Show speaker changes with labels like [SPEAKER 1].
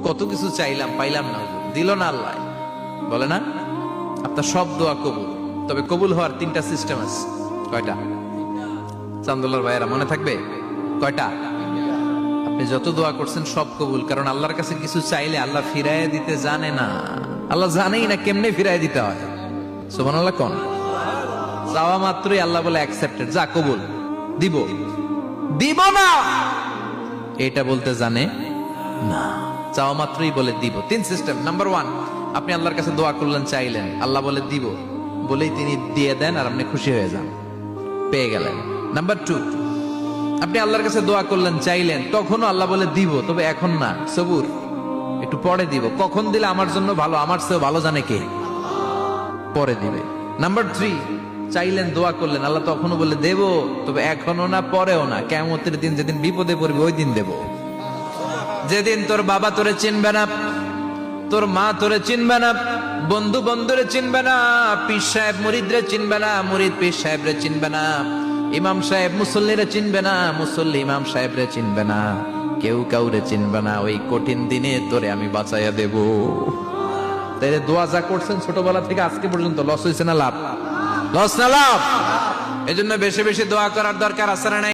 [SPEAKER 1] কত কিছু চাইলাম, পাইলাম না, দিল না আল্লাহ। বলে না আপনার সব দোয়া কবুল, তবে কবুল হওয়ার 3টা সিস্টেম আছে। কয়টা? চান্দুল্লার ভাইয়েরা মনে থাকবে কয়টা? আপনি যত দোয়া করছেন সব কবুল, কারণ আল্লাহর কাছে কিছু চাইলে আল্লাহ ফিরাইয়া দিতে জানে না। আল্লাহ জানেই না কেমনে ফিরাইয়া দিতে হয়। সুবহানাল্লাহ কোন? চাওয়া মাত্রই আল্লাহ বলে অ্যাকসেপ্টেড, যা কবুল, দিব দিব না এটা বলতে জানে না, চাওয়া মাত্রই বলে দিব। 3 সিস্টেম। নাম্বার 1, আপনি আল্লাহর কাছে দোয়া করলেন, চাইলেন, আল্লাহ বলে দিব, বলেই তিনি দিয়ে দেন আর আপনি খুশি হয়ে যান, পেয়ে গেলেন। নাম্বার 2, আপনি আল্লাহর কাছে দোয়া করলেন, চাইলেন, তখনও আল্লাহ বলে দিব, তবে এখন না, সবুর, একটু পরে দিব। কখন দিলে আমার জন্য ভালো, আমার চেয়ে ভালো জানে কে, পরে দিবে। নাম্বার 3, চাইলেন, দোয়া করলেন, আল্লাহ তখনও বলে দেব, তবে এখনো না, পরেও না, কিয়ামতের দিন যেদিন বিপদে পড়বে ওই দিন দেব। যেদিন তোর বাবা তোরে চিনবে না, তোর মা তোরে চিনবে না, বন্ধু বন্ধুরে চিনবে না, পীর সাহেব মুরিদরে চিনবে না, মুরিদ পীর সাহেবরে চিনবে না, ইমাম সাহেব মুসল্লিরে চিনবে না, মুসল্লি ইমাম সাহেবরে চিনবে না, কেউ কাউরে চিনবে না। ওই কঠিন দিনে তোরে আমি বাঁচাইয়া দেব। তাইলে দোয়া যা করছেন ছোটবেলা থেকে আজকে পর্যন্ত, লস হয়েছে না লাভ? লস না লাভ? এজন্য বেশি বেশি দোয়া করার দরকার আছে না?